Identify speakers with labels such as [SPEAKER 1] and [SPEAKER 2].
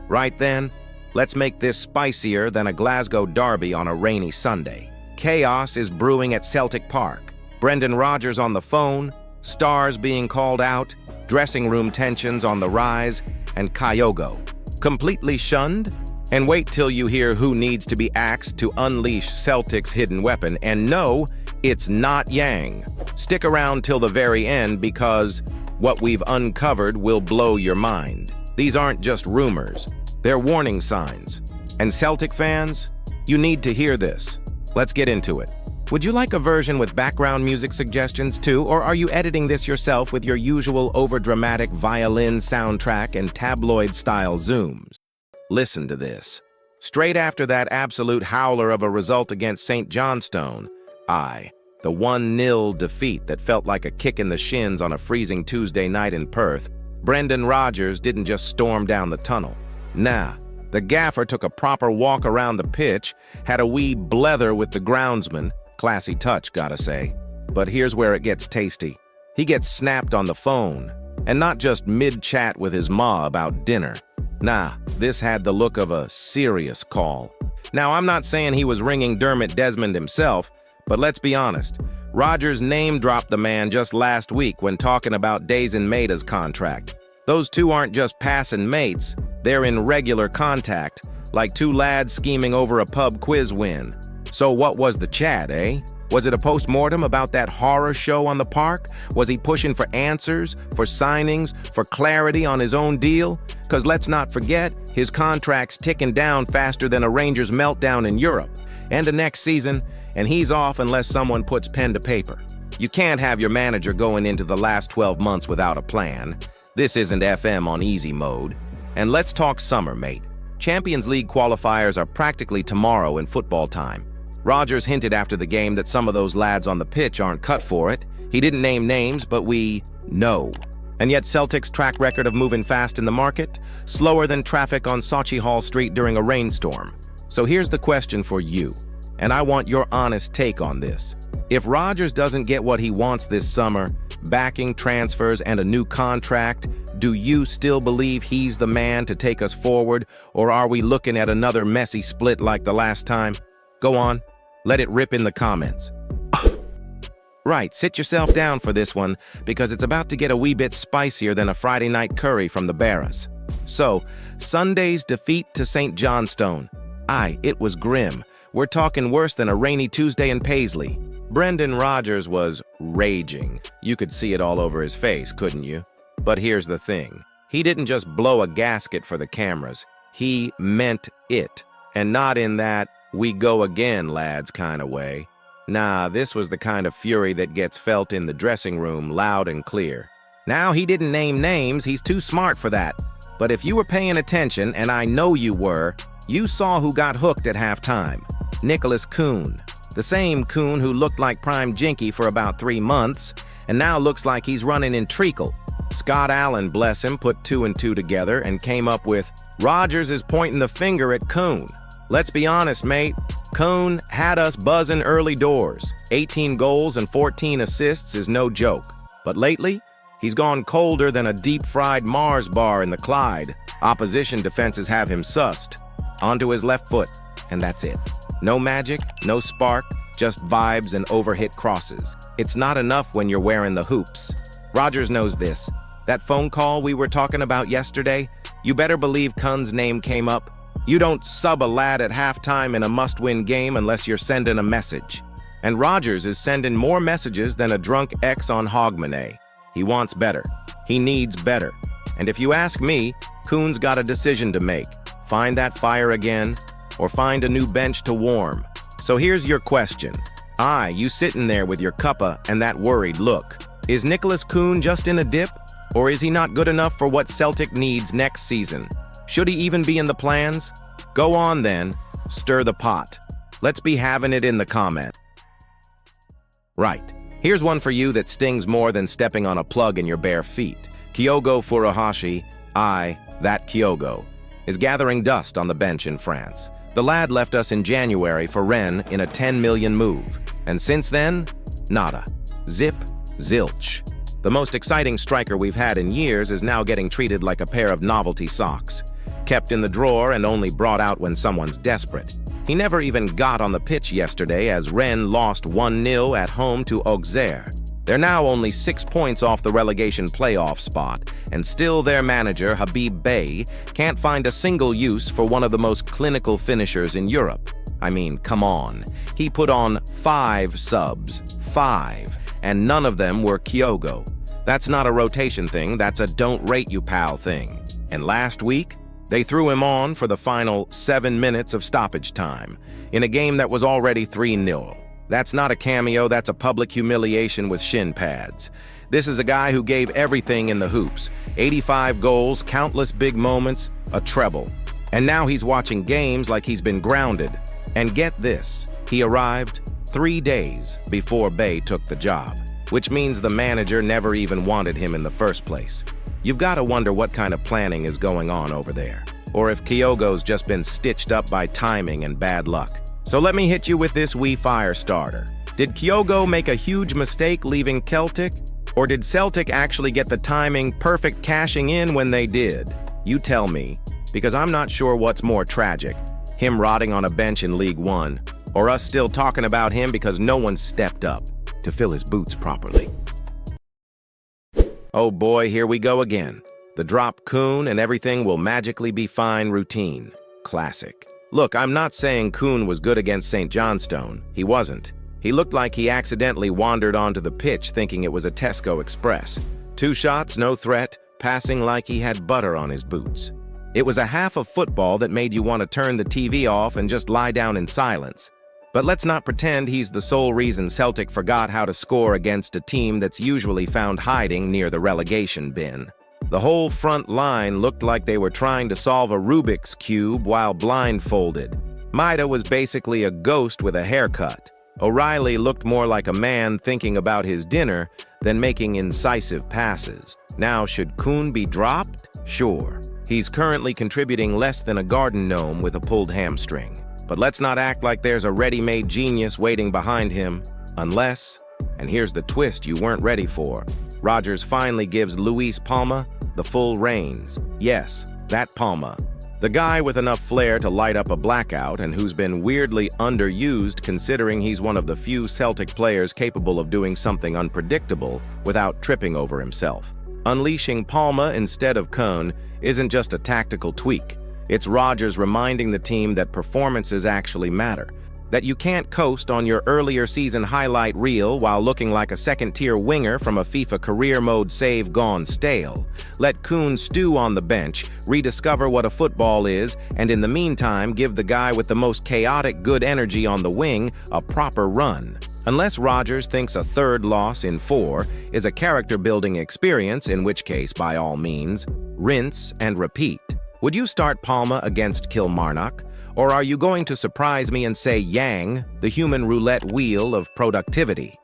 [SPEAKER 1] Right then, let's make this spicier than a Glasgow derby on a rainy Sunday. Chaos is brewing at Celtic Park. Brendan Rodgers on the phone, stars being called out, dressing room tensions on the rise, and Kyogo completely shunned? And wait till you hear who needs to be axed to unleash Celtic's hidden weapon. And no, it's not Yang. Stick around till the very end because what we've uncovered will blow your mind. These aren't just rumors, they're warning signs. And Celtic fans, you need to hear this. Let's get into it. Would you like a version with background music suggestions too, or are you editing this yourself with your usual overdramatic violin soundtrack and tabloid-style zooms? Listen to this. Straight after that absolute howler of a result against St. Johnstone, the 1-0 defeat that felt like a kick in the shins on a freezing Tuesday night in Perth, Brendan Rodgers didn't just storm down the tunnel. Nah, the gaffer took a proper walk around the pitch, had a wee blether with the groundsman, classy touch, gotta say. But here's where it gets tasty. He gets snapped on the phone, and not just mid-chat with his ma about dinner. Nah, this had the look of a serious call. Now, I'm not saying he was ringing Dermot Desmond himself, but let's be honest. Rodgers name-dropped the man just last week when talking about Dazen Maida's contract. Those two aren't just passing mates, they're in regular contact, like two lads scheming over a pub quiz win. So what was the chat, eh? Was it a post-mortem about that horror show on the park? Was he pushing for answers, for signings, for clarity on his own deal? Because let's not forget, his contract's ticking down faster than a Rangers meltdown in Europe. End of next season, and he's off unless someone puts pen to paper. You can't have your manager going into the last 12 months without a plan. This isn't FM on easy mode. And let's talk summer, mate. Champions League qualifiers are practically tomorrow in football time. Rodgers hinted after the game that some of those lads on the pitch aren't cut for it. He didn't name names, but we know. And yet Celtic's track record of moving fast in the market? Slower than traffic on Sochi Hall Street during a rainstorm. So here's the question for you, and I want your honest take on this. If Rodgers doesn't get what he wants this summer, backing, transfers, and a new contract, do you still believe he's the man to take us forward, or are we looking at another messy split like the last time? Go on, let it rip in the comments. Right, sit yourself down for this one, because it's about to get a wee bit spicier than a Friday night curry from the Barras. So, Sunday's defeat to St. Johnstone. It was grim. We're talking worse than a rainy Tuesday in Paisley. Brendan Rodgers was raging. You could see it all over his face, couldn't you? But here's the thing. He didn't just blow a gasket for the cameras. He meant it. And not in that, we go again, lads kind of way. Nah, this was the kind of fury that gets felt in the dressing room loud and clear. Now, he didn't name names, he's too smart for that. But if you were paying attention, and I know you were, you saw who got hooked at halftime. Kuhn. The same Kuhn who looked like prime Jinky for about 3 months, and now looks like he's running in treacle. Scott Allen, bless him, put 2 and 2 together and came up with, Rodgers is pointing the finger at Kuhn. Let's be honest, mate. Kuhn had us buzzing early doors. 18 goals and 14 assists is no joke. But lately, he's gone colder than a deep-fried Mars bar in the Clyde. Opposition defenses have him sussed. Onto his left foot, and that's it. No magic, no spark, just vibes and overhit crosses. It's not enough when you're wearing the hoops. Rodgers knows this. That phone call we were talking about yesterday, you better believe Kuhn's name came up. You don't sub a lad at halftime in a must-win game unless you're sending a message. And Rodgers is sending more messages than a drunk ex on Hogmanay. He wants better. He needs better. And if you ask me, Kuhn's got a decision to make. Find that fire again, or find a new bench to warm. So here's your question. You sitting there with your cuppa and that worried look. Is Kuhn just in a dip? Or is he not good enough for what Celtic needs next season? Should he even be in the plans? Go on then, stir the pot. Let's be having it in the comment. Right, here's one for you that stings more than stepping on a plug in your bare feet. Kyogo Furuhashi, that Kyogo, is gathering dust on the bench in France. The lad left us in January for Rennes in a 10 million move. And since then, nada. Zip, zilch. The most exciting striker we've had in years is now getting treated like a pair of novelty socks. kept in the drawer and only brought out when someone's desperate. He never even got on the pitch yesterday as Rennes lost 1-0 at home to Auxerre. They're now only 6 points off the relegation playoff spot, and still their manager, Habib Bey, can't find a single use for one of the most clinical finishers in Europe. I mean, come on. He put on 5 subs. 5. And none of them were Kyogo. That's not a rotation thing, that's a don't rate you pal thing. And last week, they threw him on for the final 7 minutes of stoppage time, in a game that was already 3-0. That's not a cameo, that's a public humiliation with shin pads. This is a guy who gave everything in the hoops. 85 goals, countless big moments, a treble. And now he's watching games like he's been grounded. And get this, he arrived 3 days before Bey took the job, which means the manager never even wanted him in the first place. You've got to wonder what kind of planning is going on over there, or if Kyogo's just been stitched up by timing and bad luck. So let me hit you with this wee fire starter. Did Kyogo make a huge mistake leaving Celtic, or did Celtic actually get the timing perfect cashing in when they did? You tell me, because I'm not sure what's more tragic, him rotting on a bench in League One, or us still talking about him because no one stepped up to fill his boots properly. Oh boy, here we go again. The drop Kuhn and everything will magically be fine routine. Classic. Look, I'm not saying Kuhn was good against St. Johnstone. He wasn't. He looked like he accidentally wandered onto the pitch thinking it was a Tesco Express. 2 shots, no threat, passing like he had butter on his boots. It was a half of football that made you want to turn the TV off and just lie down in silence. But let's not pretend he's the sole reason Celtic forgot how to score against a team that's usually found hiding near the relegation bin. The whole front line looked like they were trying to solve a Rubik's Cube while blindfolded. Maida was basically a ghost with a haircut. O'Reilly looked more like a man thinking about his dinner than making incisive passes. Now, should Kuhn be dropped? Sure. He's currently contributing less than a garden gnome with a pulled hamstring. But let's not act like there's a ready-made genius waiting behind him, unless, and here's the twist you weren't ready for, Rodgers finally gives Luis Palma the full reins. Yes, that Palma. The guy with enough flair to light up a blackout and who's been weirdly underused considering he's one of the few Celtic players capable of doing something unpredictable without tripping over himself. Unleashing Palma instead of Kuhn isn't just a tactical tweak. It's Rodgers reminding the team that performances actually matter, that you can't coast on your earlier season highlight reel while looking like a second-tier winger from a FIFA career mode save gone stale. Let Kuhn stew on the bench, rediscover what a football is, and in the meantime give the guy with the most chaotic good energy on the wing a proper run. Unless Rodgers thinks a third loss in 4 is a character-building experience, in which case, by all means, rinse and repeat. Would you start Palma against Kilmarnock? Or are you going to surprise me and say Yang, the human roulette wheel of productivity?